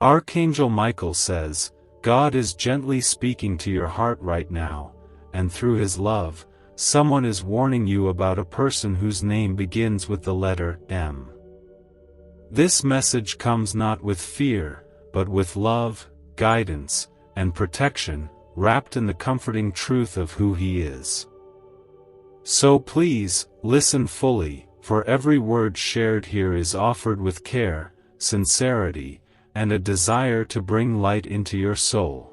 Archangel Michael says, God is gently speaking to your heart right now, and through his love, someone is warning you about a person whose name begins with the letter M. This message comes not with fear, but with love, guidance, and protection, wrapped in the comforting truth of who he is. So please, listen fully, for every word shared here is offered with care, sincerity, and a desire to bring light into your soul.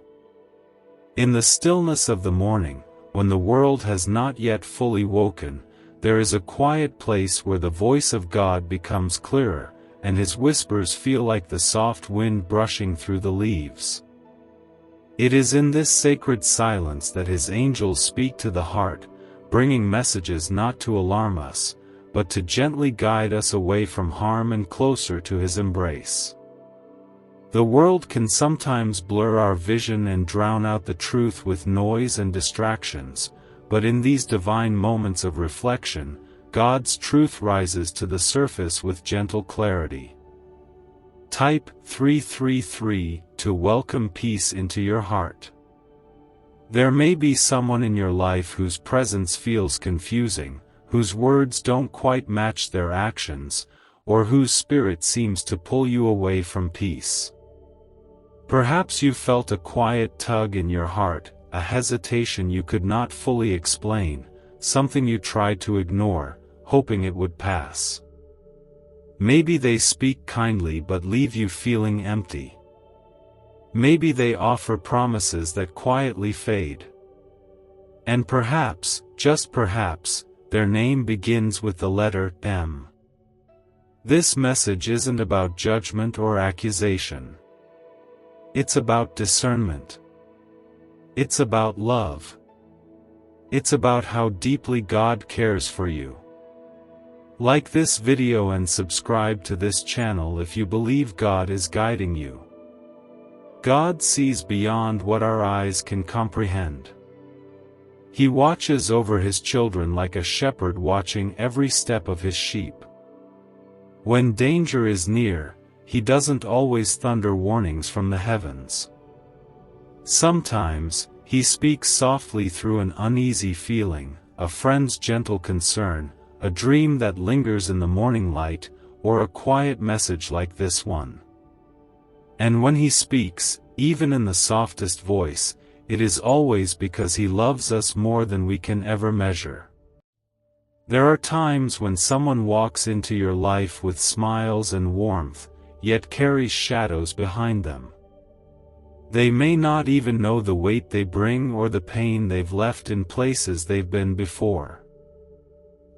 In the stillness of the morning, when the world has not yet fully woken, there is a quiet place where the voice of God becomes clearer, and his whispers feel like the soft wind brushing through the leaves. It is in this sacred silence that his angels speak to the heart, bringing messages not to alarm us, but to gently guide us away from harm and closer to his embrace. The world can sometimes blur our vision and drown out the truth with noise and distractions, but in these divine moments of reflection, God's truth rises to the surface with gentle clarity. Type 333 to welcome peace into your heart. There may be someone in your life whose presence feels confusing, whose words don't quite match their actions, or whose spirit seems to pull you away from peace. Perhaps you felt a quiet tug in your heart, a hesitation you could not fully explain, something you tried to ignore, hoping it would pass. Maybe they speak kindly but leave you feeling empty. Maybe they offer promises that quietly fade. And perhaps, just perhaps, their name begins with the letter M. This message isn't about judgment or accusation. It's about discernment. It's about love. It's about how deeply God cares for you. Like this video and subscribe to this channel if you believe God is guiding you. God sees beyond what our eyes can comprehend. He watches over his children like a shepherd watching every step of his sheep. When danger is near, he doesn't always thunder warnings from the heavens. Sometimes, he speaks softly through an uneasy feeling, a friend's gentle concern, a dream that lingers in the morning light, or a quiet message like this one. And when he speaks, even in the softest voice, it is always because he loves us more than we can ever measure. There are times when someone walks into your life with smiles and warmth, yet carries shadows behind them. They may not even know the weight they bring or the pain they've left in places they've been before.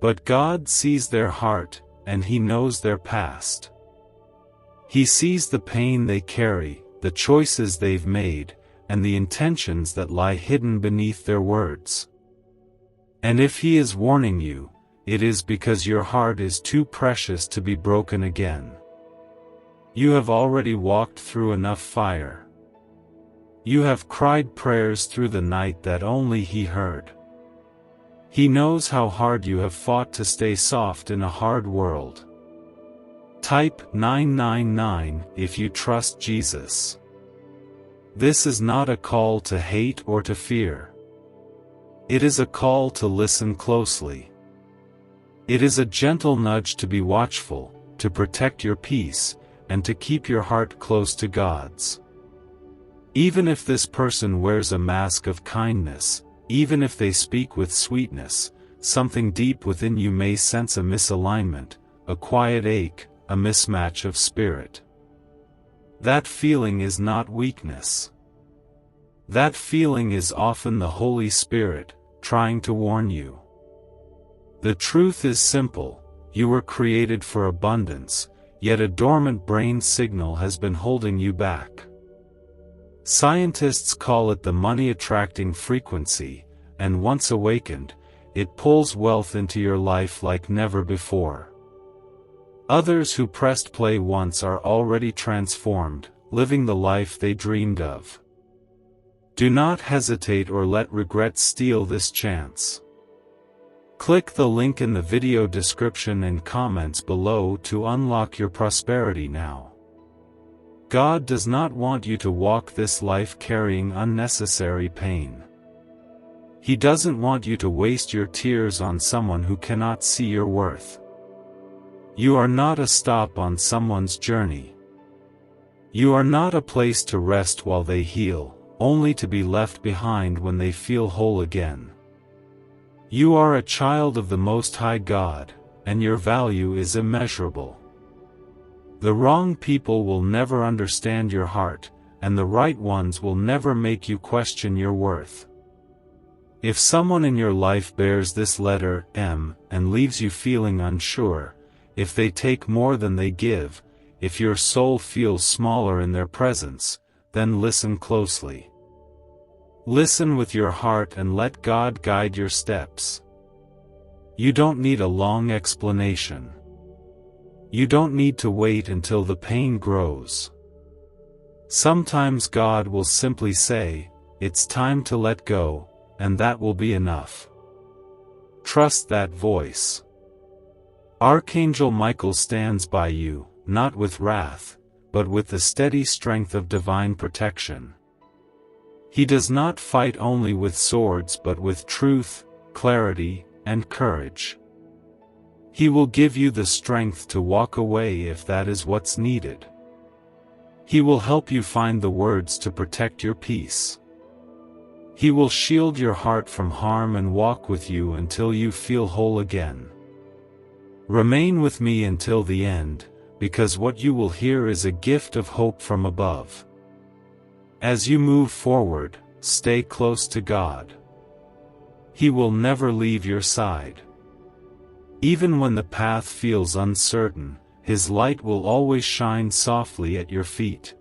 But God sees their heart, and he knows their past. He sees the pain they carry, the choices they've made, and the intentions that lie hidden beneath their words. And if he is warning you, it is because your heart is too precious to be broken again. You have already walked through enough fire. You have cried prayers through the night that only he heard. He knows how hard you have fought to stay soft in a hard world. Type 999 if you trust Jesus. This is not a call to hate or to fear. It is a call to listen closely. It is a gentle nudge to be watchful, to protect your peace, and to keep your heart close to God's. Even if this person wears a mask of kindness, even if they speak with sweetness, something deep within you may sense a misalignment, a quiet ache, a mismatch of spirit. That feeling is not weakness. That feeling is often the Holy Spirit, trying to warn you. The truth is simple: you were created for abundance, yet a dormant brain signal has been holding you back. Scientists call it the money-attracting frequency, and once awakened, it pulls wealth into your life like never before. Others who pressed play once are already transformed, living the life they dreamed of. Do not hesitate or let regret steal this chance. Click the link in the video description and comments below to unlock your prosperity now. God does not want you to walk this life carrying unnecessary pain. He doesn't want you to waste your tears on someone who cannot see your worth. You are not a stop on someone's journey. You are not a place to rest while they heal, only to be left behind when they feel whole again. You are a child of the Most High God, and your value is immeasurable. The wrong people will never understand your heart, and the right ones will never make you question your worth. If someone in your life bears this letter M and leaves you feeling unsure, if they take more than they give, if your soul feels smaller in their presence, then listen closely. Listen with your heart and let God guide your steps. You don't need a long explanation. You don't need to wait until the pain grows. Sometimes God will simply say, "It's time to let go," and that will be enough. Trust that voice. Archangel Michael stands by you, not with wrath, but with the steady strength of divine protection. He does not fight only with swords but with truth, clarity, and courage. He will give you the strength to walk away if that is what's needed. He will help you find the words to protect your peace. He will shield your heart from harm and walk with you until you feel whole again. Remain with me until the end, because what you will hear is a gift of hope from above. As you move forward, stay close to God. He will never leave your side. Even when the path feels uncertain, His light will always shine softly at your feet.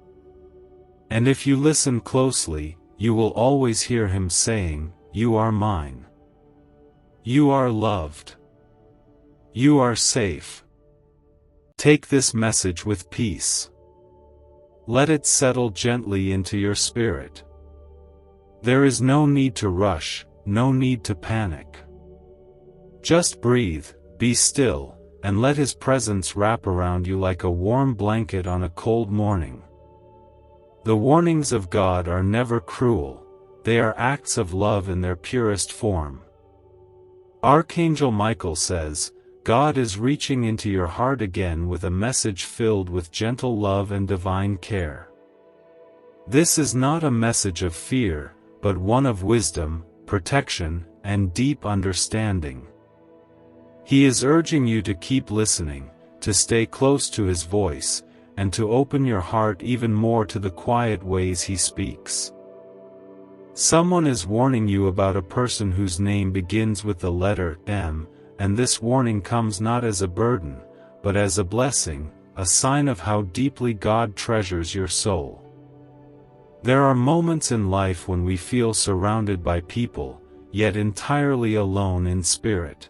And if you listen closely, you will always hear Him saying, "You are mine. You are loved. You are safe." Take this message with peace. Let it settle gently into your spirit. There is no need to rush, no need to panic. Just breathe, be still, and let His presence wrap around you like a warm blanket on a cold morning. The warnings of God are never cruel, they are acts of love in their purest form. Archangel Michael says, God is reaching into your heart again with a message filled with gentle love and divine care. This is not a message of fear, but one of wisdom, protection, and deep understanding. He is urging you to keep listening, to stay close to His voice, and to open your heart even more to the quiet ways He speaks. Someone is warning you about a person whose name begins with the letter M, and this warning comes not as a burden, but as a blessing, a sign of how deeply God treasures your soul. There are moments in life when we feel surrounded by people, yet entirely alone in spirit.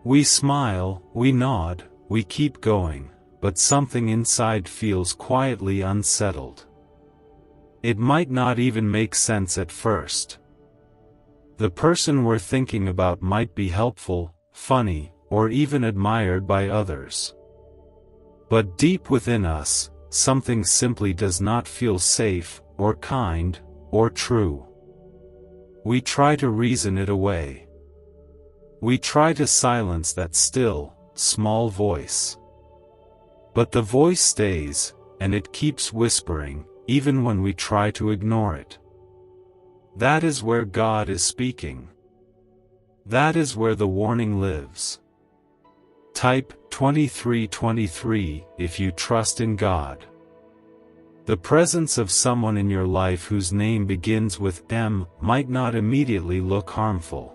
We smile, we nod, we keep going, but something inside feels quietly unsettled. It might not even make sense at first. The person we're thinking about might be helpful, funny, or even admired by others. But deep within us, something simply does not feel safe, or kind, or true. We try to reason it away. We try to silence that still, small voice. But the voice stays, and it keeps whispering, even when we try to ignore it. That is where God is speaking. That is where the warning lives. Type 2323 if you trust in God. The presence of someone in your life whose name begins with M might not immediately look harmful.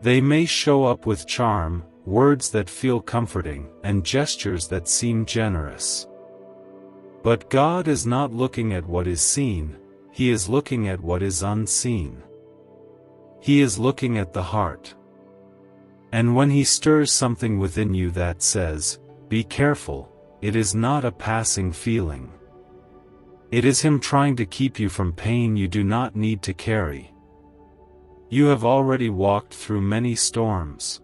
They may show up with charm, words that feel comforting, and gestures that seem generous. But God is not looking at what is seen, He is looking at what is unseen. He is looking at the heart. And when He stirs something within you that says, "Be careful," it is not a passing feeling. It is Him trying to keep you from pain you do not need to carry. You have already walked through many storms.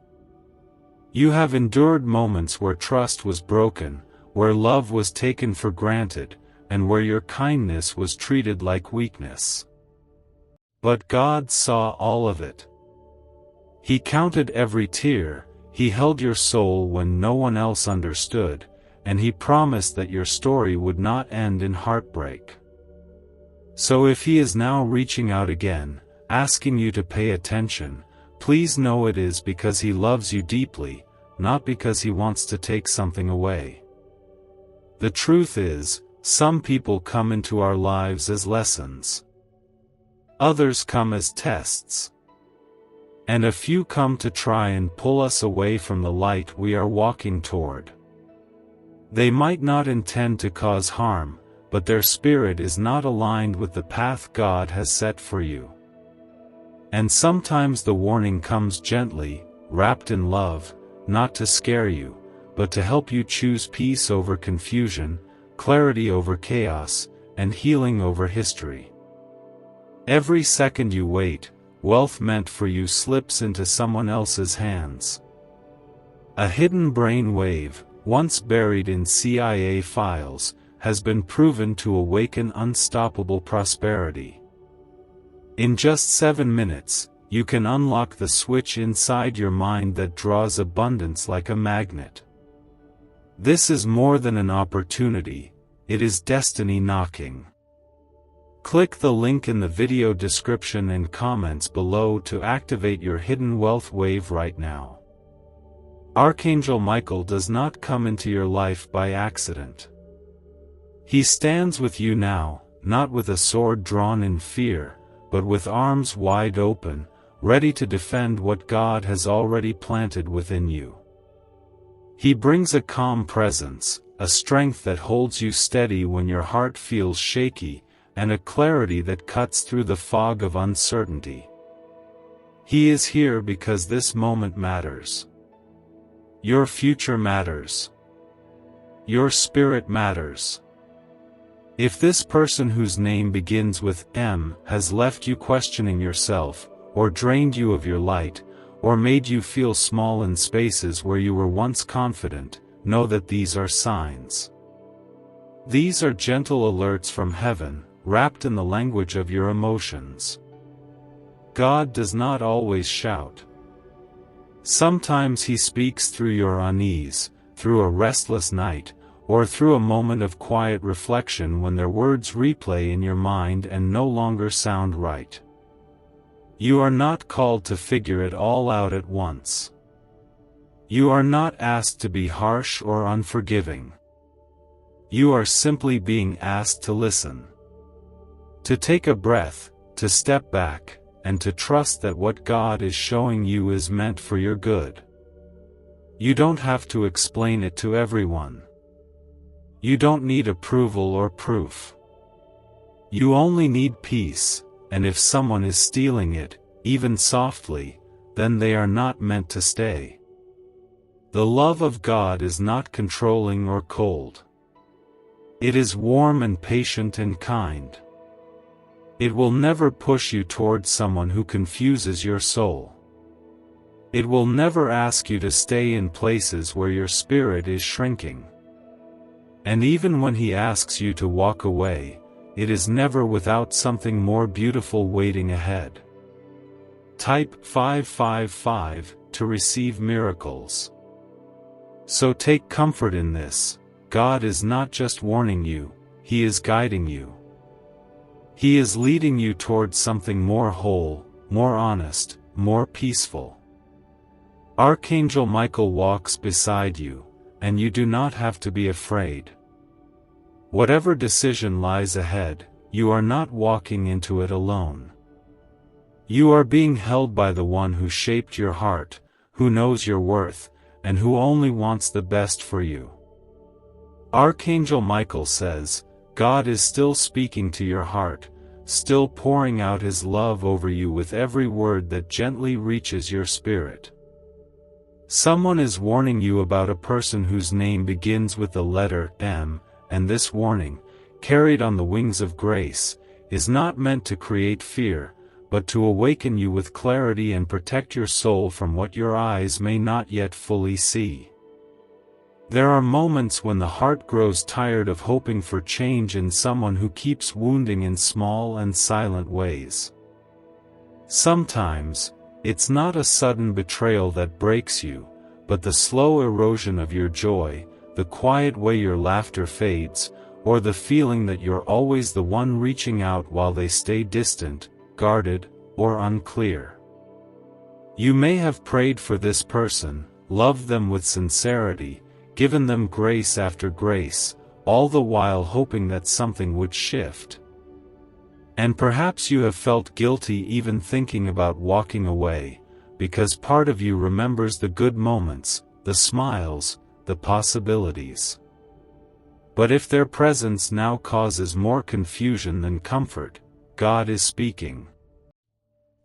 You have endured moments where trust was broken, where love was taken for granted, and where your kindness was treated like weakness. But God saw all of it. He counted every tear, He held your soul when no one else understood, and He promised that your story would not end in heartbreak. So if He is now reaching out again, asking you to pay attention, please know it is because He loves you deeply, not because He wants to take something away. The truth is, some people come into our lives as lessons. Others come as tests. And a few come to try and pull us away from the light we are walking toward. They might not intend to cause harm, but their spirit is not aligned with the path God has set for you. And sometimes the warning comes gently, wrapped in love, not to scare you, but to help you choose peace over confusion, clarity over chaos, and healing over history. Every second you wait, wealth meant for you slips into someone else's hands. A hidden brain wave, once buried in CIA files, has been proven to awaken unstoppable prosperity. In just 7 minutes, you can unlock the switch inside your mind that draws abundance like a magnet. This is more than an opportunity, it is destiny knocking. Click the link in the video description and comments below to activate your hidden wealth wave right now. Archangel Michael does not come into your life by accident. He stands with you now, not with a sword drawn in fear, but with arms wide open, ready to defend what God has already planted within you. He brings a calm presence, a strength that holds you steady when your heart feels shaky, and a clarity that cuts through the fog of uncertainty. He is here because this moment matters. Your future matters. Your spirit matters. If this person whose name begins with M has left you questioning yourself, or drained you of your light, or made you feel small in spaces where you were once confident, know that these are signs. These are gentle alerts from heaven, wrapped in the language of your emotions. God does not always shout. Sometimes He speaks through your unease, through a restless night, or through a moment of quiet reflection when their words replay in your mind and no longer sound right. You are not called to figure it all out at once. You are not asked to be harsh or unforgiving. You are simply being asked to listen. To take a breath, to step back, and to trust that what God is showing you is meant for your good. You don't have to explain it to everyone. You don't need approval or proof. You only need peace, and if someone is stealing it, even softly, then they are not meant to stay. The love of God is not controlling or cold. It is warm and patient and kind. It will never push you towards someone who confuses your soul. It will never ask you to stay in places where your spirit is shrinking. And even when He asks you to walk away, it is never without something more beautiful waiting ahead. Type 555 to receive miracles. So take comfort in this. God is not just warning you, He is guiding you. He is leading you towards something more whole, more honest, more peaceful. Archangel Michael walks beside you, and you do not have to be afraid. Whatever decision lies ahead, you are not walking into it alone. You are being held by the one who shaped your heart, who knows your worth, and who only wants the best for you. Archangel Michael says, God is still speaking to your heart, still pouring out His love over you with every word that gently reaches your spirit. Someone is warning you about a person whose name begins with the letter M, and this warning, carried on the wings of grace, is not meant to create fear, but to awaken you with clarity and protect your soul from what your eyes may not yet fully see. There are moments when the heart grows tired of hoping for change in someone who keeps wounding in small and silent ways. Sometimes, it's not a sudden betrayal that breaks you, but the slow erosion of your joy, the quiet way your laughter fades, or the feeling that you're always the one reaching out while they stay distant, guarded, or unclear. You may have prayed for this person, loved them with sincerity, given them grace after grace, all the while hoping that something would shift. And perhaps you have felt guilty even thinking about walking away, because part of you remembers the good moments, the smiles, the possibilities. But if their presence now causes more confusion than comfort, God is speaking.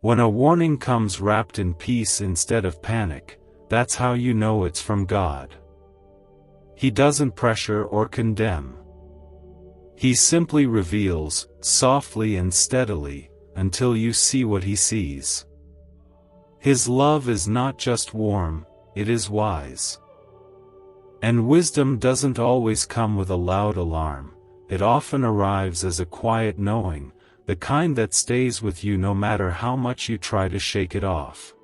When a warning comes wrapped in peace instead of panic, that's how you know it's from God. He doesn't pressure or condemn. He simply reveals, softly and steadily, until you see what he sees. His love is not just warm, it is wise. And wisdom doesn't always come with a loud alarm, it often arrives as a quiet knowing, the kind that stays with you no matter how much you try to shake it off.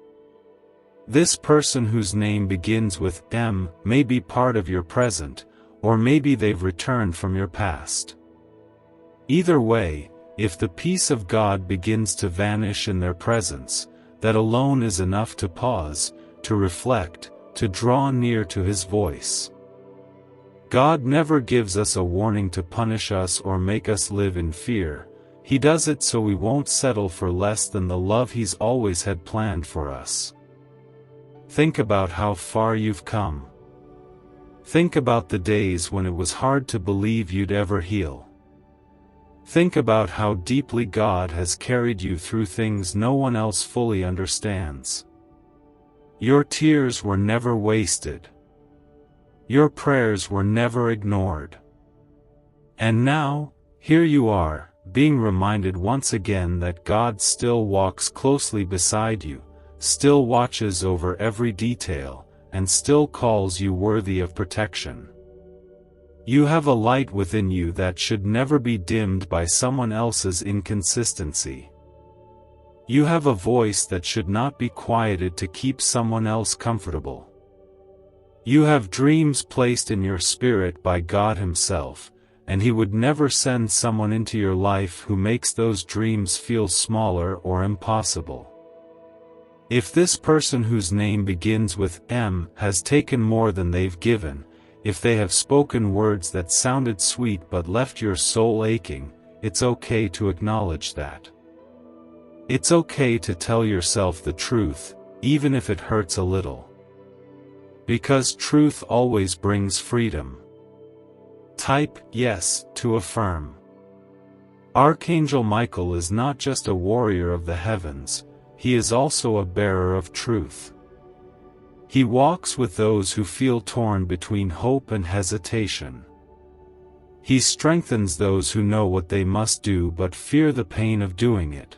This person whose name begins with M may be part of your present, or maybe they've returned from your past. Either way, if the peace of God begins to vanish in their presence, that alone is enough to pause, to reflect, to draw near to his voice. God never gives us a warning to punish us or make us live in fear. He does it so we won't settle for less than the love he's always had planned for us. Think about how far you've come. Think about the days when it was hard to believe you'd ever heal. Think about how deeply God has carried you through things no one else fully understands. Your tears were never wasted. Your prayers were never ignored. And now, here you are, being reminded once again that God still walks closely beside you, still watches over every detail, and still calls you worthy of protection. You have a light within you that should never be dimmed by someone else's inconsistency. You have a voice that should not be quieted to keep someone else comfortable. You have dreams placed in your spirit by God himself, and he would never send someone into your life who makes those dreams feel smaller or impossible. If this person whose name begins with M has taken more than they've given, if they have spoken words that sounded sweet but left your soul aching, it's okay to acknowledge that. It's okay to tell yourself the truth, even if it hurts a little. Because truth always brings freedom. Type yes to affirm. Archangel Michael is not just a warrior of the heavens, he is also a bearer of truth. He walks with those who feel torn between hope and hesitation. He strengthens those who know what they must do but fear the pain of doing it.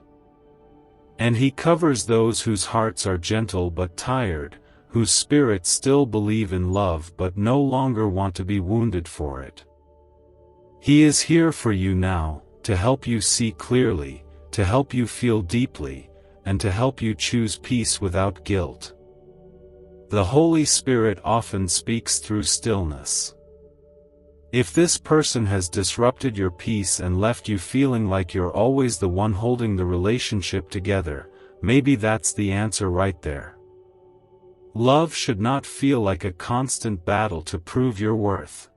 And he covers those whose hearts are gentle but tired, whose spirits still believe in love but no longer want to be wounded for it. He is here for you now, to help you see clearly, to help you feel deeply, and to help you choose peace without guilt. The Holy Spirit often speaks through stillness. If this person has disrupted your peace and left you feeling like you're always the one holding the relationship together, maybe that's the answer right there. Love should not feel like a constant battle to prove your worth.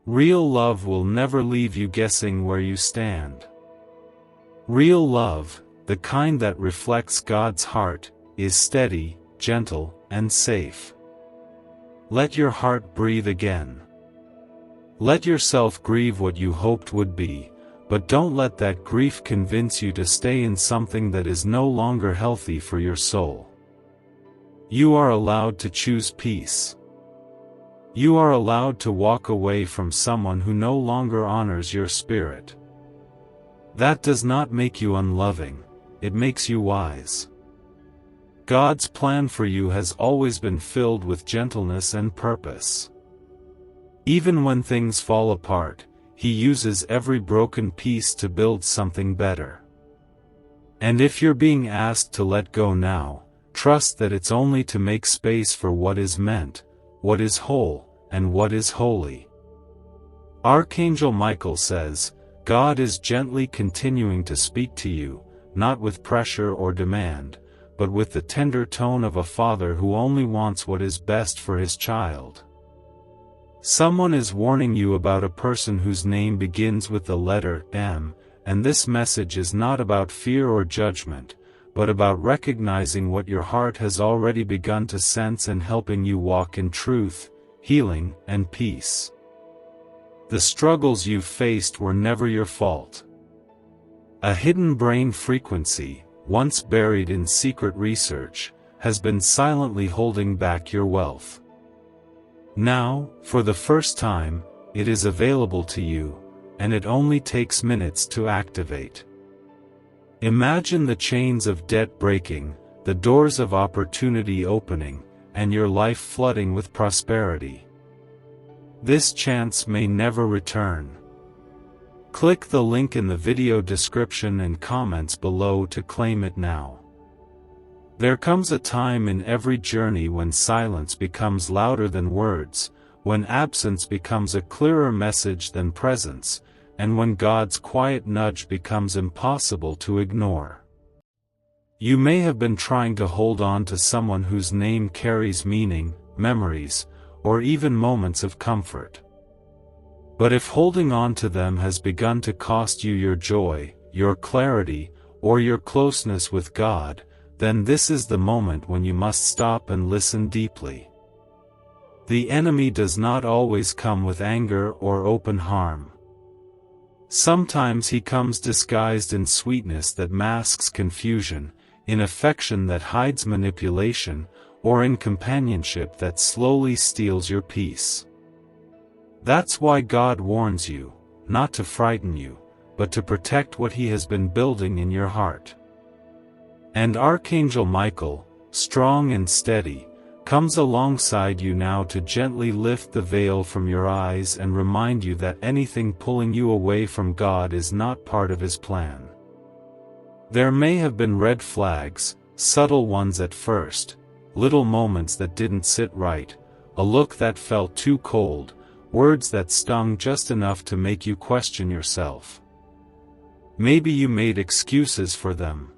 Real love will never leave you guessing where you stand. Real love, the kind that reflects God's heart, is steady, gentle, and safe. Let your heart breathe again. Let yourself grieve what you hoped would be, but don't let that grief convince you to stay in something that is no longer healthy for your soul. You are allowed to choose peace. You are allowed to walk away from someone who no longer honors your spirit. That does not make you unloving, it makes you wise. God's plan for you has always been filled with gentleness and purpose. Even when things fall apart, He uses every broken piece to build something better. And if you're being asked to let go now, trust that it's only to make space for what is meant, what is whole, and what is holy. Archangel Michael says, God is gently continuing to speak to you, not with pressure or demand, but with the tender tone of a father who only wants what is best for his child. Someone is warning you about a person whose name begins with the letter M, and this message is not about fear or judgment, but about recognizing what your heart has already begun to sense and helping you walk in truth, healing, and peace. The struggles you've faced were never your fault. A hidden brain frequency, once buried in secret research, has been silently holding back your wealth. Now, for the first time, it is available to you, and it only takes minutes to activate. Imagine the chains of debt breaking, the doors of opportunity opening, and your life flooding with prosperity. This chance may never return. Click the link in the video description and comments below to claim it now. There comes a time in every journey when silence becomes louder than words, when absence becomes a clearer message than presence, and when God's quiet nudge becomes impossible to ignore. You may have been trying to hold on to someone whose name carries meaning, memories, or even moments of comfort. But if holding on to them has begun to cost you your joy, your clarity, or your closeness with God, then this is the moment when you must stop and listen deeply. The enemy does not always come with anger or open harm. Sometimes he comes disguised in sweetness that masks confusion, in affection that hides manipulation, or in companionship that slowly steals your peace. That's why God warns you, not to frighten you, but to protect what He has been building in your heart. And Archangel Michael, strong and steady, comes alongside you now to gently lift the veil from your eyes and remind you that anything pulling you away from God is not part of His plan. There may have been red flags, subtle ones at first, little moments that didn't sit right, a look that felt too cold, words that stung just enough to make you question yourself. Maybe you made excuses for them.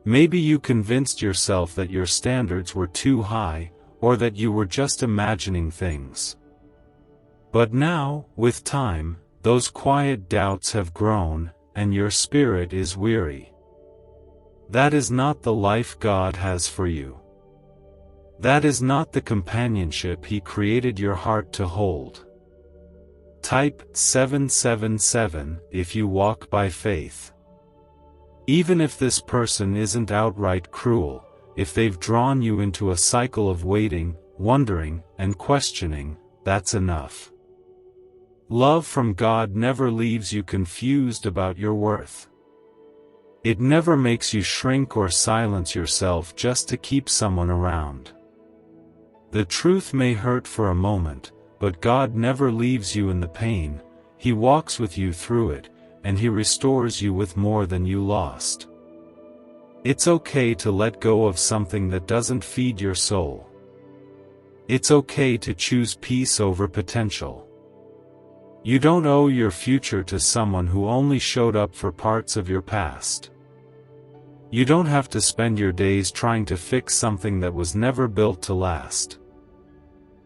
Maybe you convinced yourself that your standards were too high, or that you were just imagining things. But now, with time, those quiet doubts have grown, and your spirit is weary. That is not the life God has for you. That is not the companionship He created your heart to hold. Type 777 if you walk by faith. Even if this person isn't outright cruel, if they've drawn you into a cycle of waiting, wondering, and questioning, that's enough. Love from God never leaves you confused about your worth. It never makes you shrink or silence yourself just to keep someone around. The truth may hurt for a moment, but God never leaves you in the pain. He walks with you through it, and He restores you with more than you lost. It's okay to let go of something that doesn't feed your soul. It's okay to choose peace over potential. You don't owe your future to someone who only showed up for parts of your past. You don't have to spend your days trying to fix something that was never built to last.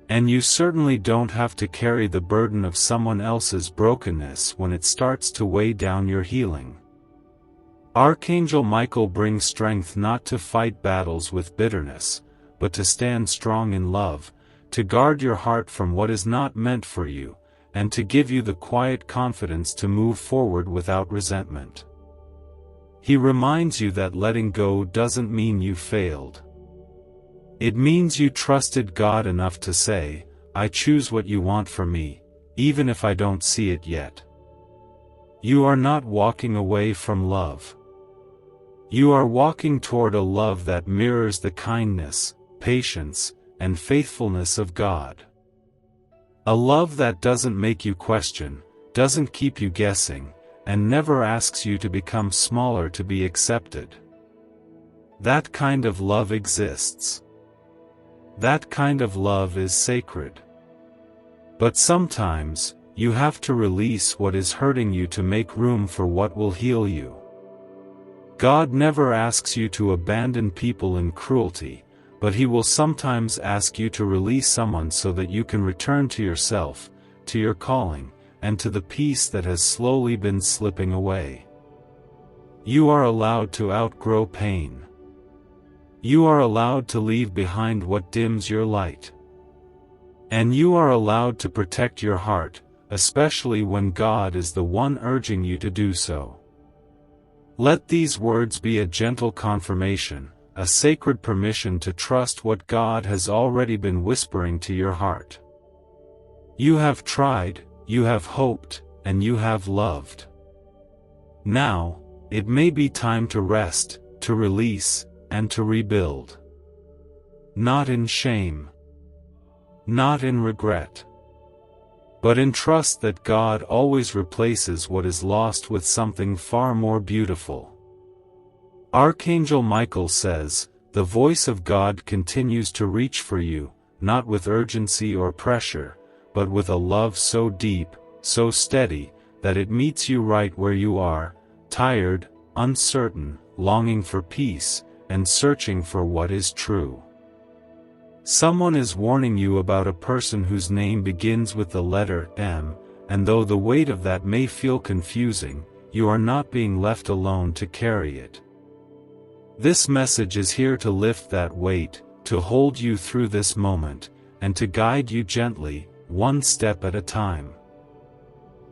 And you certainly don't have to carry the burden of someone else's brokenness when it starts to weigh down your healing. Archangel Michael brings strength not to fight battles with bitterness, but to stand strong in love, to guard your heart from what is not meant for you, and to give you the quiet confidence to move forward without resentment. He reminds you that letting go doesn't mean you failed. It means you trusted God enough to say, I choose what you want for me, even if I don't see it yet. You are not walking away from love. You are walking toward a love that mirrors the kindness, patience, and faithfulness of God. A love that doesn't make you question, doesn't keep you guessing, and never asks you to become smaller to be accepted. That kind of love exists. That kind of love is sacred. But sometimes, you have to release what is hurting you to make room for what will heal you. God never asks you to abandon people in cruelty, but He will sometimes ask you to release someone so that you can return to yourself, to your calling, and to the peace that has slowly been slipping away. You are allowed to outgrow pain. You are allowed to leave behind what dims your light. And you are allowed to protect your heart, especially when God is the one urging you to do so. Let these words be a gentle confirmation, a sacred permission to trust what God has already been whispering to your heart. You have tried, you have hoped, and you have loved. Now, it may be time to rest, to release, and to rebuild. Not in shame. Not in regret. But in trust that God always replaces what is lost with something far more beautiful. Archangel Michael says, the voice of God continues to reach for you, not with urgency or pressure, but with a love so deep, so steady, that it meets you right where you are, tired, uncertain, longing for peace, and searching for what is true. Someone is warning you about a person whose name begins with the letter M, and though the weight of that may feel confusing, you are not being left alone to carry it. This message is here to lift that weight, to hold you through this moment, and to guide you gently, one step at a time.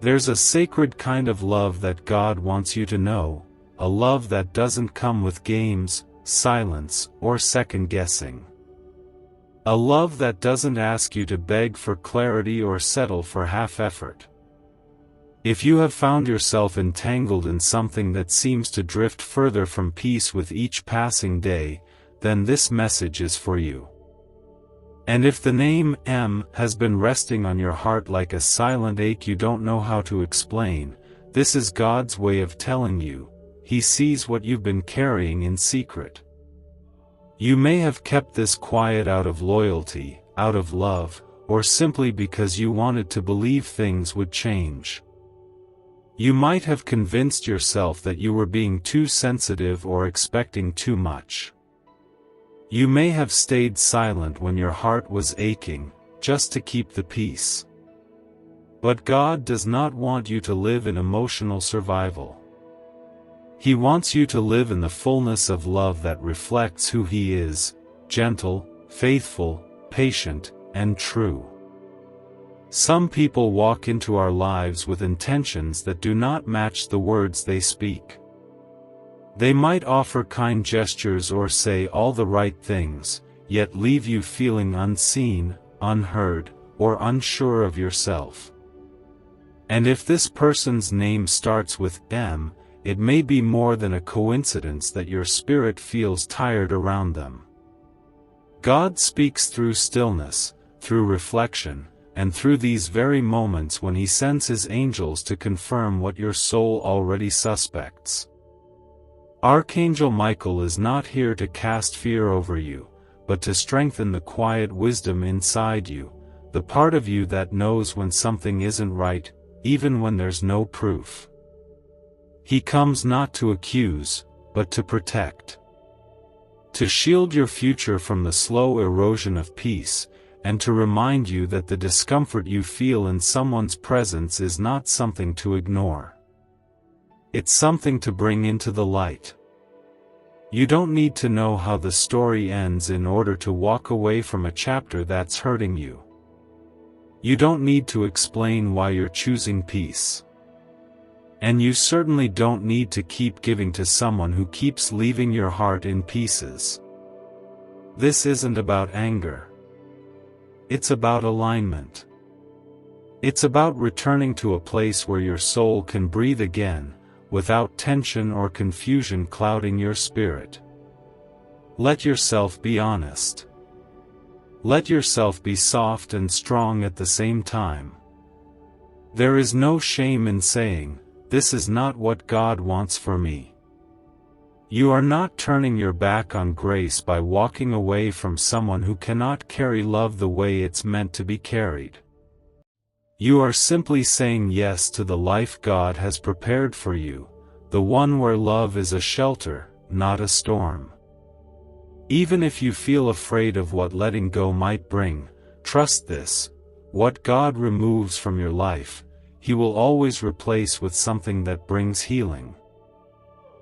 There's a sacred kind of love that God wants you to know, a love that doesn't come with games, silence, or second-guessing. A love that doesn't ask you to beg for clarity or settle for half-effort. If you have found yourself entangled in something that seems to drift further from peace with each passing day, then this message is for you. And if the name M has been resting on your heart like a silent ache you don't know how to explain, this is God's way of telling you, He sees what you've been carrying in secret. You may have kept this quiet out of loyalty, out of love, or simply because you wanted to believe things would change. You might have convinced yourself that you were being too sensitive or expecting too much. You may have stayed silent when your heart was aching, just to keep the peace. But God does not want you to live in emotional survival. He wants you to live in the fullness of love that reflects who He is, gentle, faithful, patient, and true. Some people walk into our lives with intentions that do not match the words they speak. They might offer kind gestures or say all the right things, yet leave you feeling unseen, unheard, or unsure of yourself. And if this person's name starts with M, it may be more than a coincidence that your spirit feels tired around them. God speaks through stillness, through reflection, and through these very moments when He sends His angels to confirm what your soul already suspects. Archangel Michael is not here to cast fear over you, but to strengthen the quiet wisdom inside you, the part of you that knows when something isn't right, even when there's no proof. He comes not to accuse, but to protect. To shield your future from the slow erosion of peace, and to remind you that the discomfort you feel in someone's presence is not something to ignore. It's something to bring into the light. You don't need to know how the story ends in order to walk away from a chapter that's hurting you. You don't need to explain why you're choosing peace. And you certainly don't need to keep giving to someone who keeps leaving your heart in pieces. This isn't about anger. It's about alignment. It's about returning to a place where your soul can breathe again, without tension or confusion clouding your spirit. Let yourself be honest. Let yourself be soft and strong at the same time. There is no shame in saying, "This is not what God wants for me." You are not turning your back on grace by walking away from someone who cannot carry love the way it's meant to be carried. You are simply saying yes to the life God has prepared for you, the one where love is a shelter, not a storm. Even if you feel afraid of what letting go might bring, trust this: what God removes from your life, He will always replace with something that brings healing.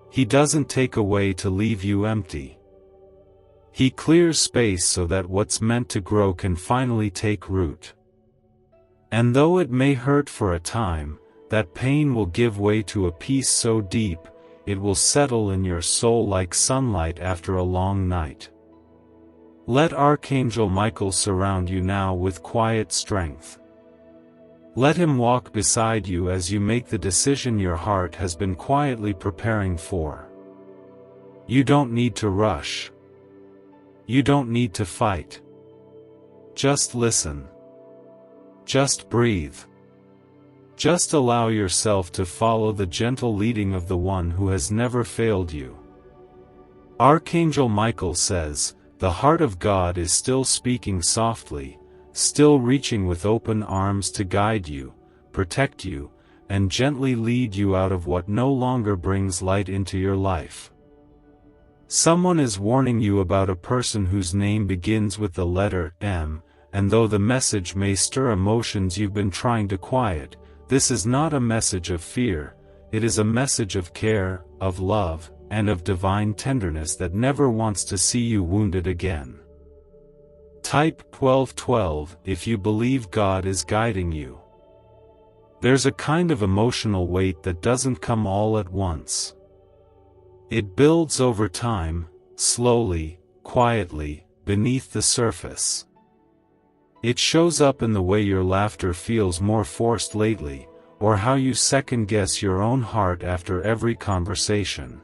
He doesn't take away to leave you empty. He clears space so that what's meant to grow can finally take root. And though it may hurt for a time, that pain will give way to a peace so deep, it will settle in your soul like sunlight after a long night. Let Archangel Michael surround you now with quiet strength. Let him walk beside you as you make the decision your heart has been quietly preparing for. You don't need to rush. You don't need to fight. Just listen. Just breathe. Just allow yourself to follow the gentle leading of the one who has never failed you. Archangel Michael says, "The heart of God is still speaking softly, still reaching with open arms to guide you, protect you, and gently lead you out of what no longer brings light into your life." Someone is warning you about a person whose name begins with the letter M, and though the message may stir emotions you've been trying to quiet, this is not a message of fear, it is a message of care, of love, and of divine tenderness that never wants to see you wounded again. Type 1212 if you believe God is guiding you. There's a kind of emotional weight that doesn't come all at once. It builds over time, slowly, quietly, beneath the surface. It shows up in the way your laughter feels more forced lately, or how you second-guess your own heart after every conversation.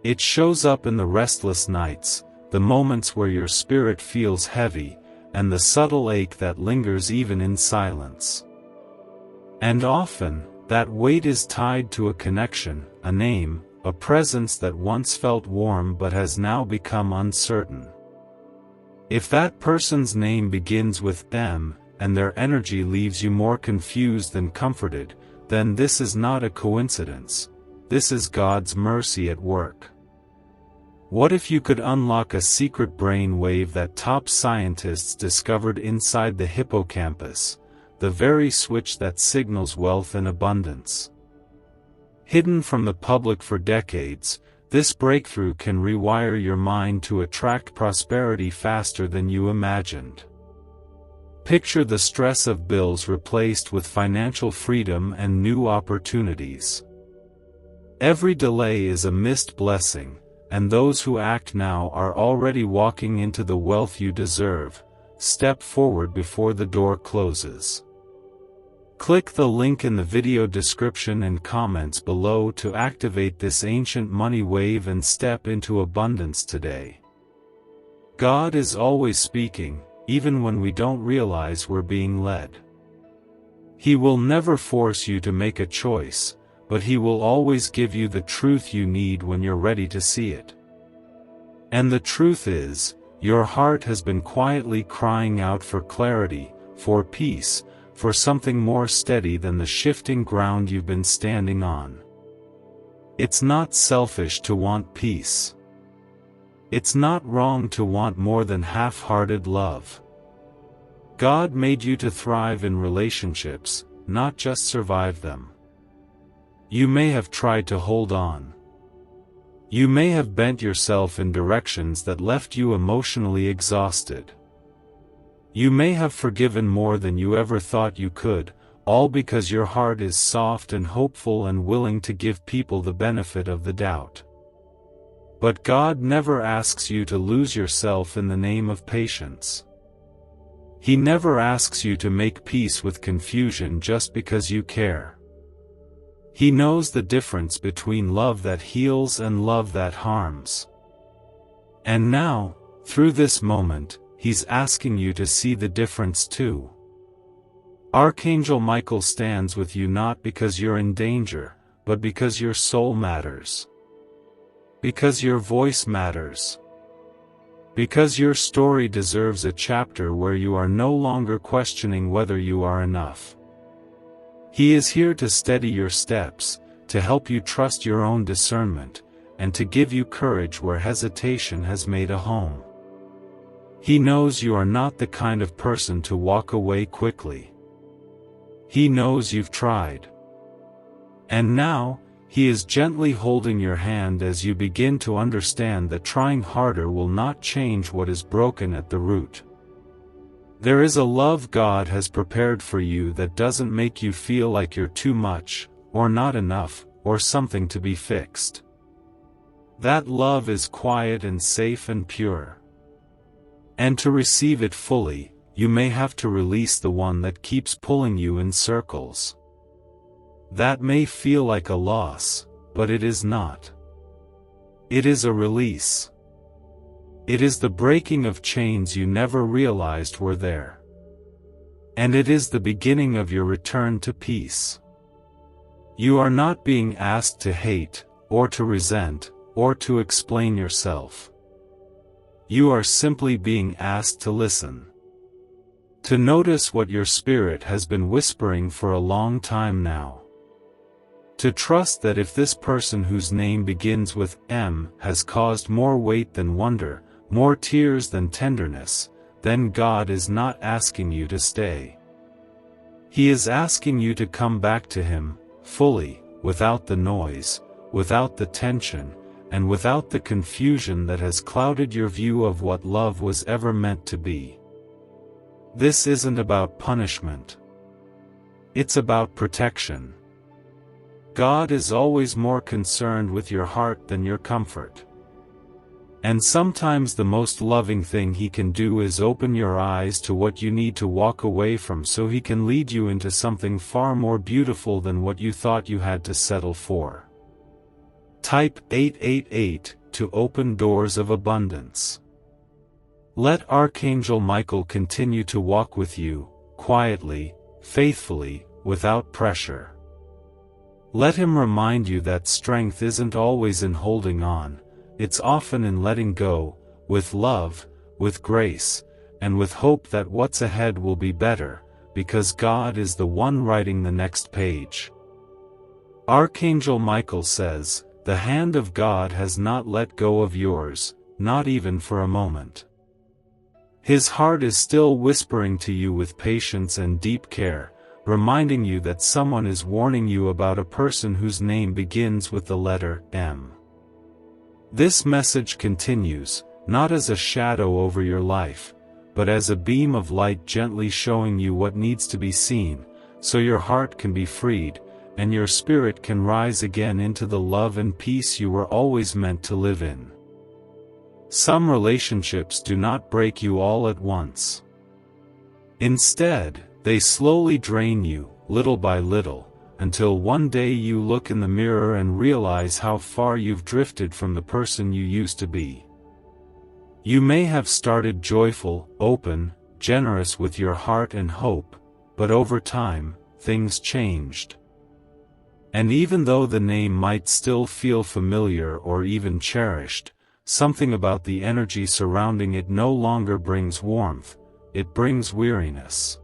It shows up in the restless nights, the moments where your spirit feels heavy, and the subtle ache that lingers even in silence. And often, that weight is tied to a connection, a name, a presence that once felt warm but has now become uncertain. If that person's name begins with M, and their energy leaves you more confused than comforted, then this is not a coincidence. This is God's mercy at work. What if you could unlock a secret brain wave that top scientists discovered inside the hippocampus, the very switch that signals wealth and abundance? Hidden from the public for decades, this breakthrough can rewire your mind to attract prosperity faster than you imagined. Picture the stress of bills replaced with financial freedom and new opportunities. Every delay is a missed blessing, and those who act now are already walking into the wealth you deserve. Step forward before the door closes. Click the link in the video description and comments below to activate this ancient money wave and step into abundance today. God is always speaking, even when we don't realize we're being led. He will never force you to make a choice, but He will always give you the truth you need when you're ready to see it. And the truth is, your heart has been quietly crying out for clarity, for peace, for something more steady than the shifting ground you've been standing on. It's not selfish to want peace. It's not wrong to want more than half-hearted love. God made you to thrive in relationships, not just survive them. You may have tried to hold on. You may have bent yourself in directions that left you emotionally exhausted. You may have forgiven more than you ever thought you could, all because your heart is soft and hopeful and willing to give people the benefit of the doubt. But God never asks you to lose yourself in the name of patience. He never asks you to make peace with confusion just because you care. He knows the difference between love that heals and love that harms. And now, through this moment, He's asking you to see the difference too. Archangel Michael stands with you not because you're in danger, but because your soul matters. Because your voice matters. Because your story deserves a chapter where you are no longer questioning whether you are enough. He is here to steady your steps, to help you trust your own discernment, and to give you courage where hesitation has made a home. He knows you are not the kind of person to walk away quickly. He knows you've tried. And now, He is gently holding your hand as you begin to understand that trying harder will not change what is broken at the root. There is a love God has prepared for you that doesn't make you feel like you're too much, or not enough, or something to be fixed. That love is quiet and safe and pure. And to receive it fully, you may have to release the one that keeps pulling you in circles. That may feel like a loss, but it is not. It is a release. It is the breaking of chains you never realized were there. And it is the beginning of your return to peace. You are not being asked to hate, or to resent, or to explain yourself. You are simply being asked to listen. To notice what your spirit has been whispering for a long time now. To trust that if this person whose name begins with M has caused more weight than wonder, more tears than tenderness, then God is not asking you to stay. He is asking you to come back to Him, fully, without the noise, without the tension, and without the confusion that has clouded your view of what love was ever meant to be. This isn't about punishment. It's about protection. God is always more concerned with your heart than your comfort. And sometimes the most loving thing He can do is open your eyes to what you need to walk away from so He can lead you into something far more beautiful than what you thought you had to settle for. Type 888 to open doors of abundance. Let Archangel Michael continue to walk with you, quietly, faithfully, without pressure. Let him remind you that strength isn't always in holding on, it's often in letting go, with love, with grace, and with hope that what's ahead will be better, because God is the one writing the next page. Archangel Michael says, "The hand of God has not let go of yours, not even for a moment." His heart is still whispering to you with patience and deep care, reminding you that someone is warning you about a person whose name begins with the letter M. This message continues, not as a shadow over your life, but as a beam of light gently showing you what needs to be seen, so your heart can be freed, and your spirit can rise again into the love and peace you were always meant to live in. Some relationships do not break you all at once. Instead, they slowly drain you, little by little, until one day you look in the mirror and realize how far you've drifted from the person you used to be. You may have started joyful, open, generous with your heart and hope, but over time, things changed. And even though the name might still feel familiar or even cherished, something about the energy surrounding it no longer brings warmth, it brings weariness.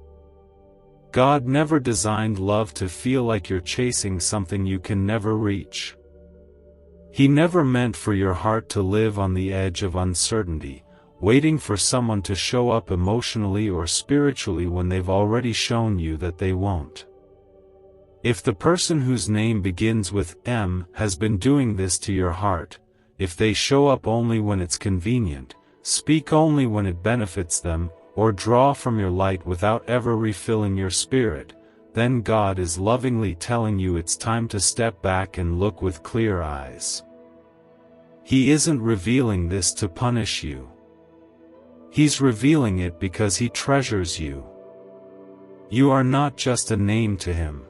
God never designed love to feel like you're chasing something you can never reach. He never meant for your heart to live on the edge of uncertainty, waiting for someone to show up emotionally or spiritually when they've already shown you that they won't. If the person whose name begins with M has been doing this to your heart, if they show up only when it's convenient, speak only when it benefits them, or draw from your light without ever refilling your spirit, then God is lovingly telling you it's time to step back and look with clear eyes. He isn't revealing this to punish you. He's revealing it because He treasures you. You are not just a name to Him.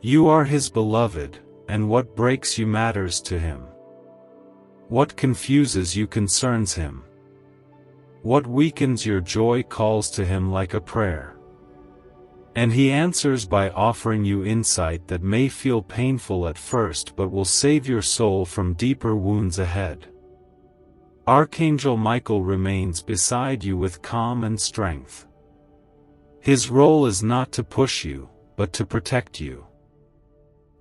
You are His beloved, and what breaks you matters to Him. What confuses you concerns Him. What weakens your joy calls to him like a prayer. And he answers by offering you insight that may feel painful at first but will save your soul from deeper wounds ahead. Archangel Michael remains beside you with calm and strength. His role is not to push you, but to protect you.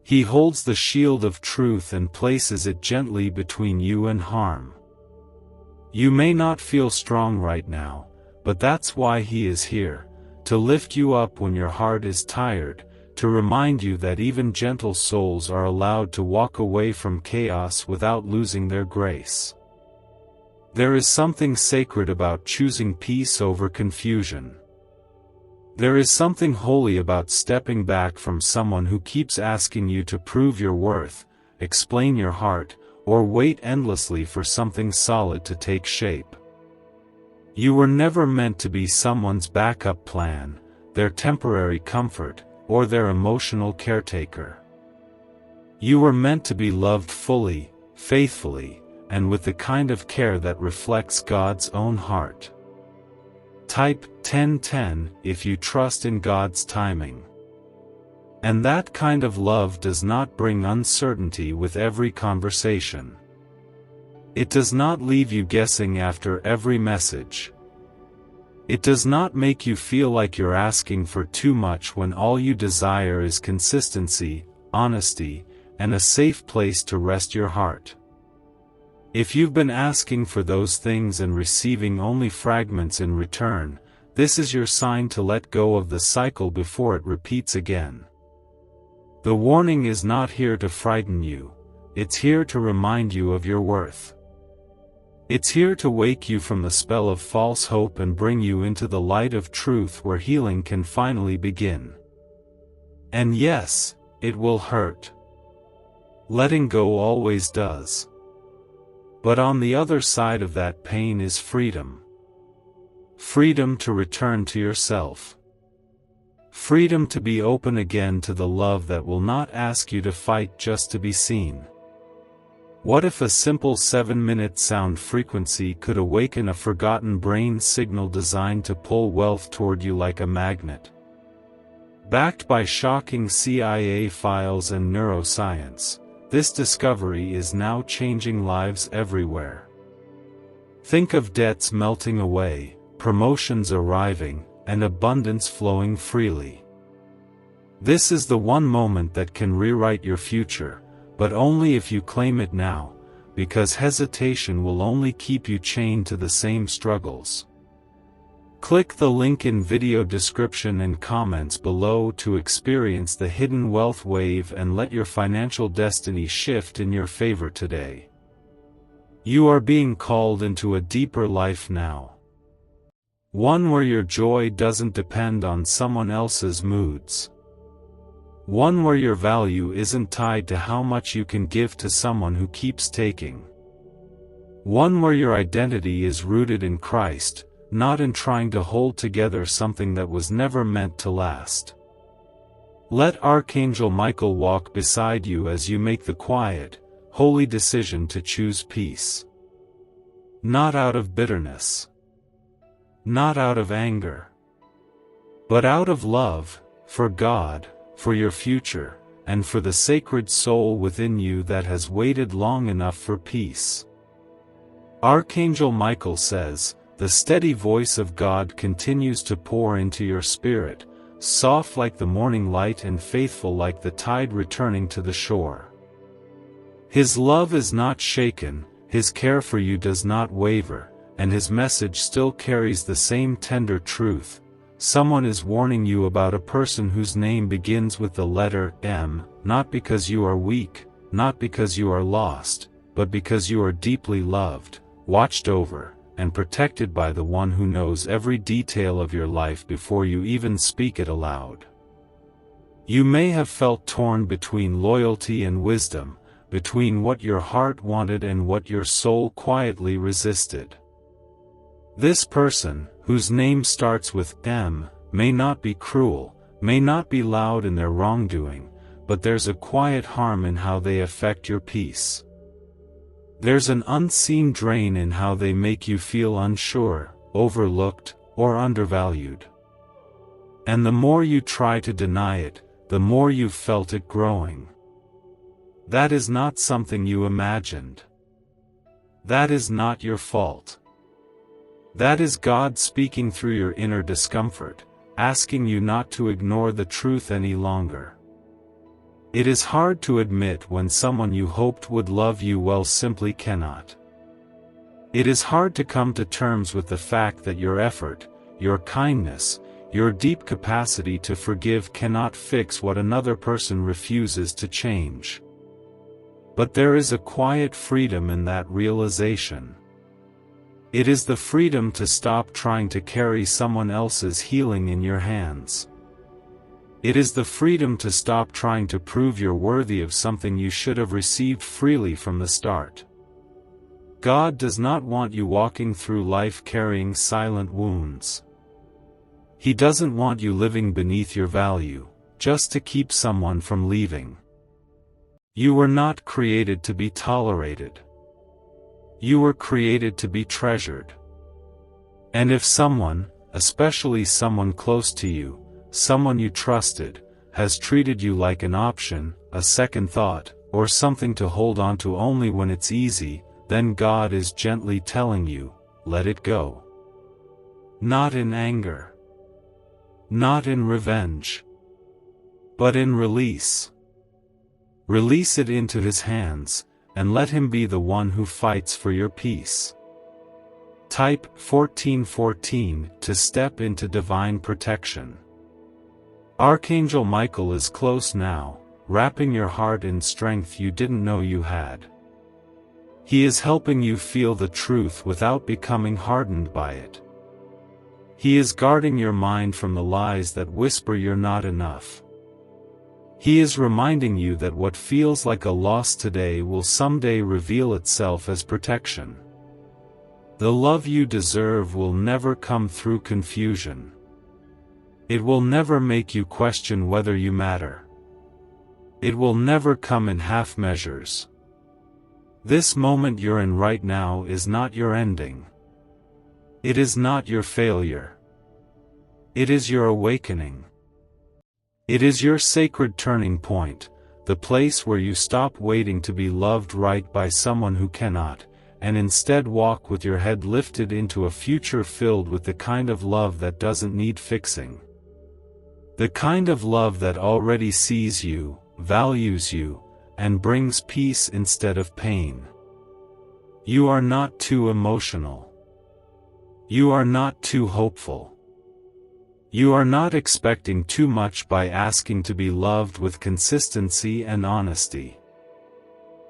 He holds the shield of truth and places it gently between you and harm. You may not feel strong right now, but that's why he is here, to lift you up when your heart is tired, to remind you that even gentle souls are allowed to walk away from chaos without losing their grace. There is something sacred about choosing peace over confusion. There is something holy about stepping back from someone who keeps asking you to prove your worth, explain your heart, or wait endlessly for something solid to take shape. You were never meant to be someone's backup plan, their temporary comfort, or their emotional caretaker. You were meant to be loved fully, faithfully, and with the kind of care that reflects God's own heart. Type 1010 if you trust in God's timing. And that kind of love does not bring uncertainty with every conversation. It does not leave you guessing after every message. It does not make you feel like you're asking for too much when all you desire is consistency, honesty, and a safe place to rest your heart. If you've been asking for those things and receiving only fragments in return, this is your sign to let go of the cycle before it repeats again. The warning is not here to frighten you, it's here to remind you of your worth. It's here to wake you from the spell of false hope and bring you into the light of truth where healing can finally begin. And yes, it will hurt. Letting go always does. But on the other side of that pain is freedom. Freedom to return to yourself. Freedom to be open again to the love that will not ask you to fight just to be seen. What if a simple 7-minute sound frequency could awaken a forgotten brain signal designed to pull wealth toward you like a magnet? Backed by shocking CIA files and neuroscience, this discovery is now changing lives everywhere. Think of debts melting away, promotions arriving, and abundance flowing freely. This is the one moment that can rewrite your future, but only if you claim it now, because hesitation will only keep you chained to the same struggles. Click the link in video description and comments below to experience the hidden wealth wave and let your financial destiny shift in your favor today. You are being called into a deeper life now. One where your joy doesn't depend on someone else's moods. One where your value isn't tied to how much you can give to someone who keeps taking. One where your identity is rooted in Christ, not in trying to hold together something that was never meant to last. Let Archangel Michael walk beside you as you make the quiet, holy decision to choose peace. Not out of bitterness. Not out of anger. But out of love, for God, for your future, and for the sacred soul within you that has waited long enough for peace. Archangel Michael says, the steady voice of God continues to pour into your spirit, soft like the morning light and faithful like the tide returning to the shore. His love is not shaken, his care for you does not waver, and his message still carries the same tender truth. Someone is warning you about a person whose name begins with the letter M, not because you are weak, not because you are lost, but because you are deeply loved, watched over, and protected by the one who knows every detail of your life before you even speak it aloud. You may have felt torn between loyalty and wisdom, between what your heart wanted and what your soul quietly resisted. This person, whose name starts with M, may not be cruel, may not be loud in their wrongdoing, but there's a quiet harm in how they affect your peace. There's an unseen drain in how they make you feel unsure, overlooked, or undervalued. And the more you try to deny it, the more you've felt it growing. That is not something you imagined. That is not your fault. That is God speaking through your inner discomfort, asking you not to ignore the truth any longer. It is hard to admit when someone you hoped would love you well simply cannot. It is hard to come to terms with the fact that your effort, your kindness, your deep capacity to forgive cannot fix what another person refuses to change. But there is a quiet freedom in that realization. It is the freedom to stop trying to carry someone else's healing in your hands. It is the freedom to stop trying to prove you're worthy of something you should have received freely from the start. God does not want you walking through life carrying silent wounds. He doesn't want you living beneath your value, just to keep someone from leaving. You were not created to be tolerated. You were created to be treasured. And if someone, especially someone close to you, someone you trusted, has treated you like an option, a second thought, or something to hold on to only when it's easy, then God is gently telling you, let it go. Not in anger. Not in revenge. But in release. Release it into His hands, and let Him be the one who fights for your peace. Type 1414 to step into divine protection. Archangel Michael is close now, wrapping your heart in strength you didn't know you had. He is helping you feel the truth without becoming hardened by it. He is guarding your mind from the lies that whisper you're not enough. He is reminding you that what feels like a loss today will someday reveal itself as protection. The love you deserve will never come through confusion. It will never make you question whether you matter. It will never come in half measures. This moment you're in right now is not your ending. It is not your failure. It is your awakening. It is your sacred turning point, the place where you stop waiting to be loved right by someone who cannot, and instead walk with your head lifted into a future filled with the kind of love that doesn't need fixing. The kind of love that already sees you, values you, and brings peace instead of pain. You are not too emotional. You are not too hopeful. You are not expecting too much by asking to be loved with consistency and honesty.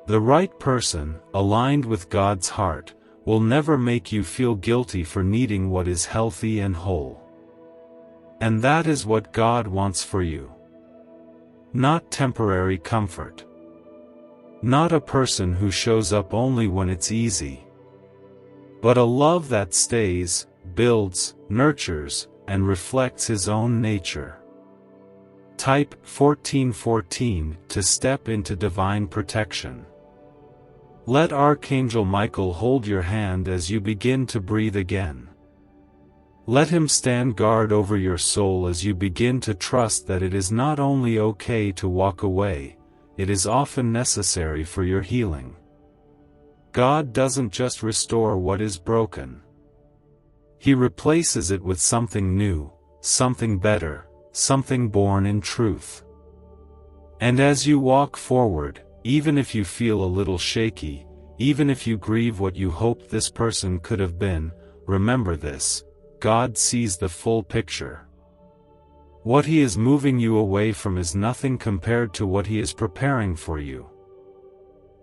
The right person, aligned with God's heart, will never make you feel guilty for needing what is healthy and whole. And that is what God wants for you. Not temporary comfort. Not a person who shows up only when it's easy. But a love that stays, builds, nurtures, and reflects His own nature. Type 1414 to step into divine protection. Let Archangel Michael hold your hand as you begin to breathe again. Let him stand guard over your soul as you begin to trust that it is not only okay to walk away, it is often necessary for your healing. God doesn't just restore what is broken. He replaces it with something new, something better, something born in truth. And as you walk forward, even if you feel a little shaky, even if you grieve what you hoped this person could have been, remember this: God sees the full picture. What He is moving you away from is nothing compared to what He is preparing for you.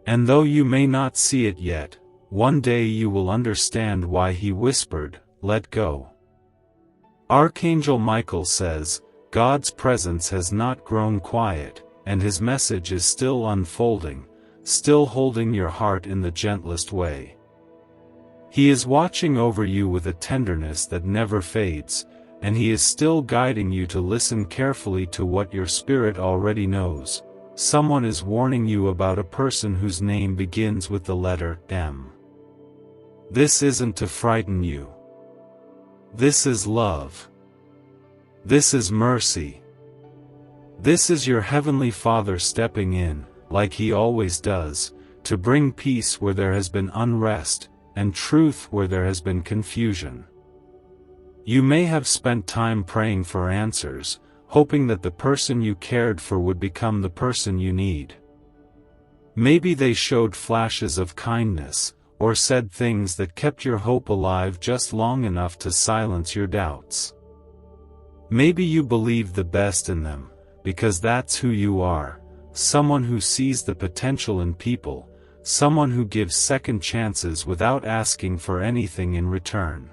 And though you may not see it yet, one day you will understand why He whispered, "Let go." Archangel Michael says, God's presence has not grown quiet, and His message is still unfolding, still holding your heart in the gentlest way. He is watching over you with a tenderness that never fades, and He is still guiding you to listen carefully to what your spirit already knows. Someone is warning you about a person whose name begins with the letter M. This isn't to frighten you. This is love. This is mercy. This is your Heavenly Father stepping in, like He always does, to bring peace where there has been unrest, and truth where there has been confusion. You may have spent time praying for answers, hoping that the person you cared for would become the person you need. Maybe they showed flashes of kindness, or said things that kept your hope alive just long enough to silence your doubts. Maybe you believed the best in them, because that's who you are, someone who sees the potential in people, someone who gives second chances without asking for anything in return.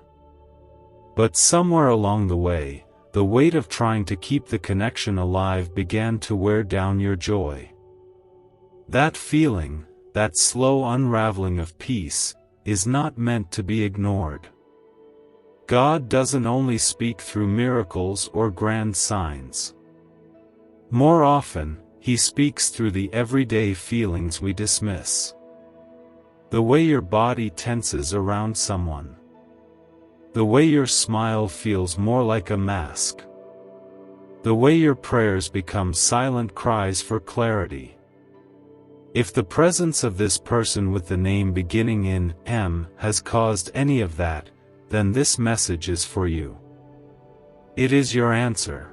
But somewhere along the way, the weight of trying to keep the connection alive began to wear down your joy. That feeling, that slow unraveling of peace, is not meant to be ignored. God doesn't only speak through miracles or grand signs. More often, He speaks through the everyday feelings we dismiss. The way your body tenses around someone. The way your smile feels more like a mask. The way your prayers become silent cries for clarity. If the presence of this person with the name beginning in M has caused any of that, then this message is for you. It is your answer.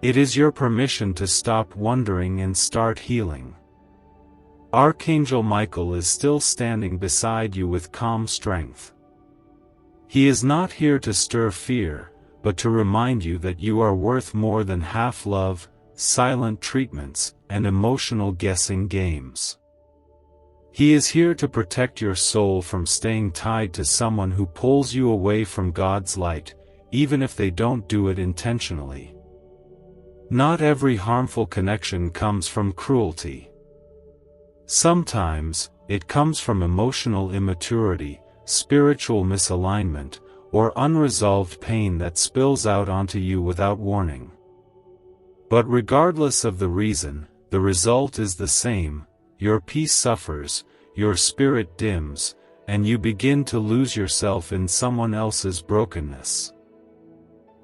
It is your permission to stop wondering and start healing. Archangel Michael is still standing beside you with calm strength. He is not here to stir fear, but to remind you that you are worth more than half love, silent treatments, and emotional guessing games. He is here to protect your soul from staying tied to someone who pulls you away from God's light, even if they don't do it intentionally. Not every harmful connection comes from cruelty. Sometimes, it comes from emotional immaturity, spiritual misalignment, or unresolved pain that spills out onto you without warning. But regardless of the reason, the result is the same: your peace suffers, your spirit dims, and you begin to lose yourself in someone else's brokenness.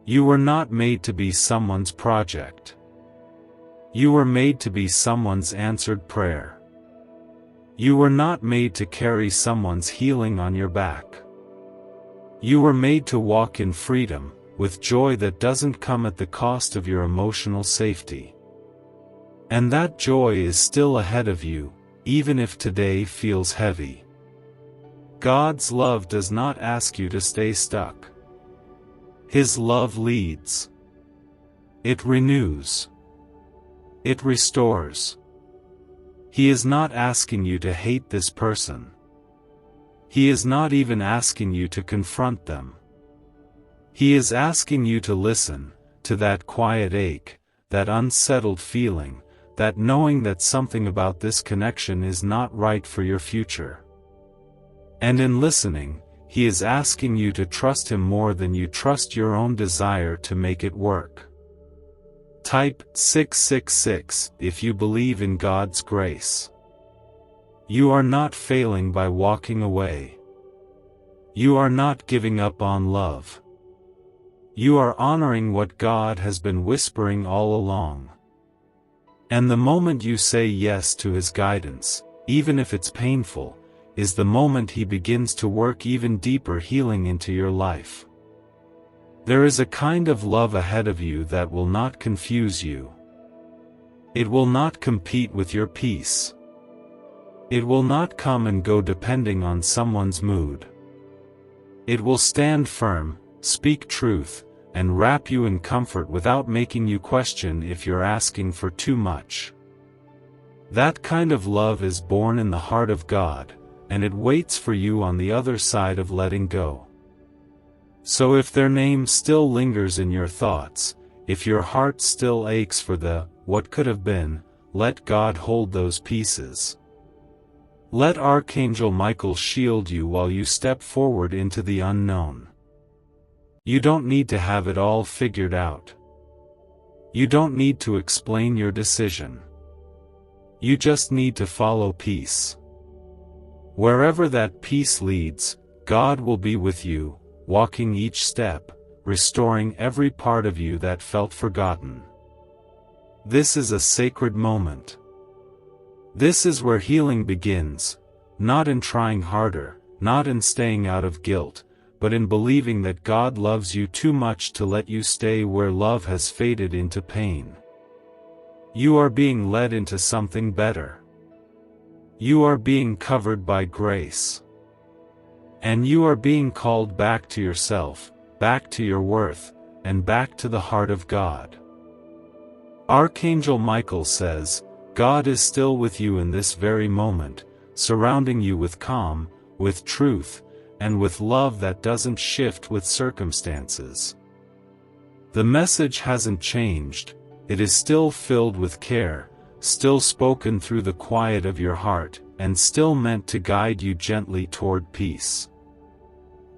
You were not made to be someone's project. You were made to be someone's answered prayer. You were not made to carry someone's healing on your back. You were made to walk in freedom, with joy that doesn't come at the cost of your emotional safety. And that joy is still ahead of you, even if today feels heavy. God's love does not ask you to stay stuck. His love leads. It renews. It restores. He is not asking you to hate this person. He is not even asking you to confront them. He is asking you to listen to that quiet ache, that unsettled feeling, that knowing that something about this connection is not right for your future. And in listening, He is asking you to trust Him more than you trust your own desire to make it work. Type 666 if you believe in God's grace. You are not failing by walking away. You are not giving up on love. You are honoring what God has been whispering all along. And the moment you say yes to His guidance, even if it's painful, is the moment He begins to work even deeper healing into your life. There is a kind of love ahead of you that will not confuse you. It will not compete with your peace. It will not come and go depending on someone's mood. It will stand firm, speak truth, and wrap you in comfort without making you question if you're asking for too much. That kind of love is born in the heart of God, and it waits for you on the other side of letting go. So if their name still lingers in your thoughts, if your heart still aches for the what could have been, let God hold those pieces. Let Archangel Michael shield you while you step forward into the unknown. You don't need to have it all figured out. You don't need to explain your decision. You just need to follow peace. Wherever that peace leads, God will be with you, walking each step, restoring every part of you that felt forgotten. This is a sacred moment. This is where healing begins, not in trying harder, not in staying out of guilt, but in believing that God loves you too much to let you stay where love has faded into pain. You are being led into something better. You are being covered by grace. And you are being called back to yourself, back to your worth, and back to the heart of God. Archangel Michael says, God is still with you in this very moment, surrounding you with calm, with truth, and with love that doesn't shift with circumstances. The message hasn't changed, it is still filled with care, still spoken through the quiet of your heart, and still meant to guide you gently toward peace.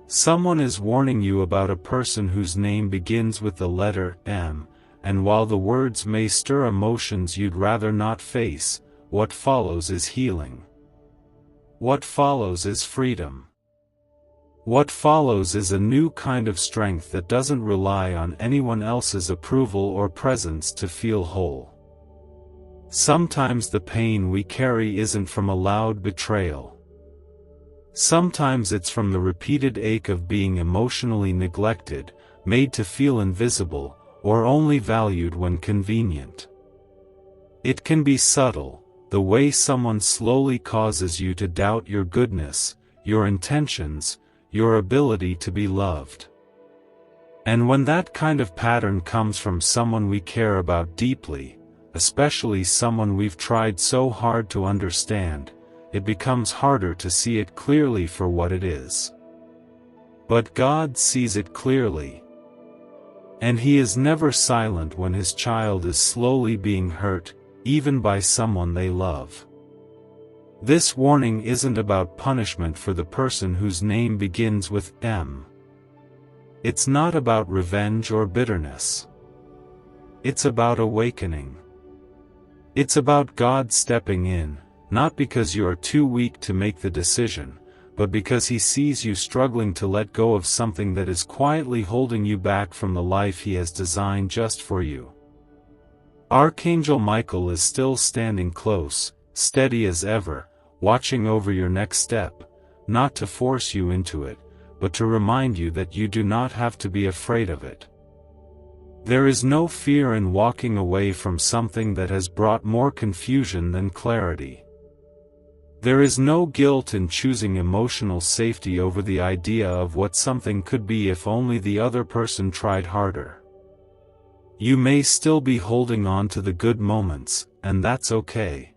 Someone is warning you about a person whose name begins with the letter M, and while the words may stir emotions you'd rather not face, what follows is healing. What follows is freedom. What follows is a new kind of strength that doesn't rely on anyone else's approval or presence to feel whole. Sometimes the pain we carry isn't from a loud betrayal. Sometimes it's from the repeated ache of being emotionally neglected, made to feel invisible, or only valued when convenient. It can be subtle, the way someone slowly causes you to doubt your goodness, your intentions, your ability to be loved. And when that kind of pattern comes from someone we care about deeply, especially someone we've tried so hard to understand, it becomes harder to see it clearly for what it is. But God sees it clearly. And He is never silent when His child is slowly being hurt, even by someone they love. This warning isn't about punishment for the person whose name begins with M. It's not about revenge or bitterness. It's about awakening. It's about God stepping in, not because you are too weak to make the decision, but because He sees you struggling to let go of something that is quietly holding you back from the life He has designed just for you. Archangel Michael is still standing close, steady as ever, watching over your next step, not to force you into it, but to remind you that you do not have to be afraid of it. There is no fear in walking away from something that has brought more confusion than clarity. There is no guilt in choosing emotional safety over the idea of what something could be if only the other person tried harder. You may still be holding on to the good moments, and that's okay.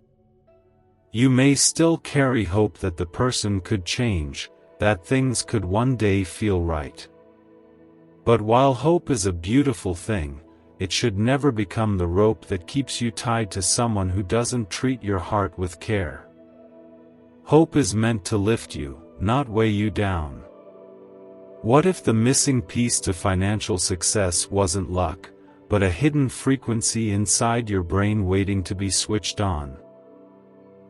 You may still carry hope that the person could change, that things could one day feel right. But while hope is a beautiful thing, it should never become the rope that keeps you tied to someone who doesn't treat your heart with care. Hope is meant to lift you, not weigh you down. What if the missing piece to financial success wasn't luck, but a hidden frequency inside your brain waiting to be switched on?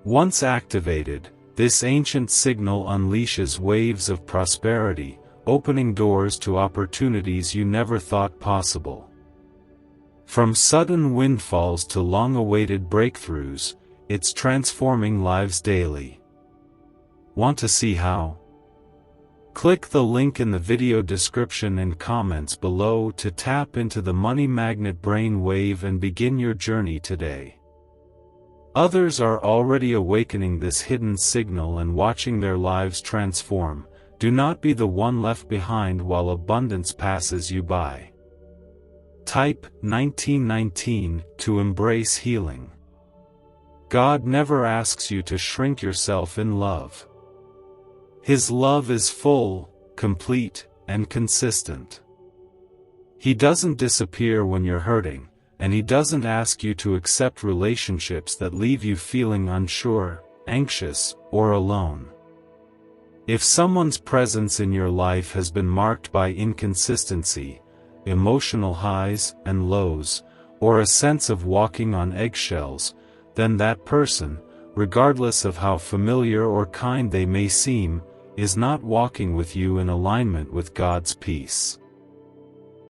Once activated, this ancient signal unleashes waves of prosperity, opening doors to opportunities you never thought possible. From sudden windfalls to long-awaited breakthroughs, it's transforming lives daily. Want to see how? Click the link in the video description and comments below to tap into the money magnet brain wave and begin your journey today. Others are already awakening this hidden signal and watching their lives transform. Do not be the one left behind while abundance passes you by. Type 1919 to embrace healing. God never asks you to shrink yourself in love. His love is full, complete, and consistent. He doesn't disappear when you're hurting, and He doesn't ask you to accept relationships that leave you feeling unsure, anxious, or alone. If someone's presence in your life has been marked by inconsistency, emotional highs and lows, or a sense of walking on eggshells, then that person, regardless of how familiar or kind they may seem, is not walking with you in alignment with God's peace.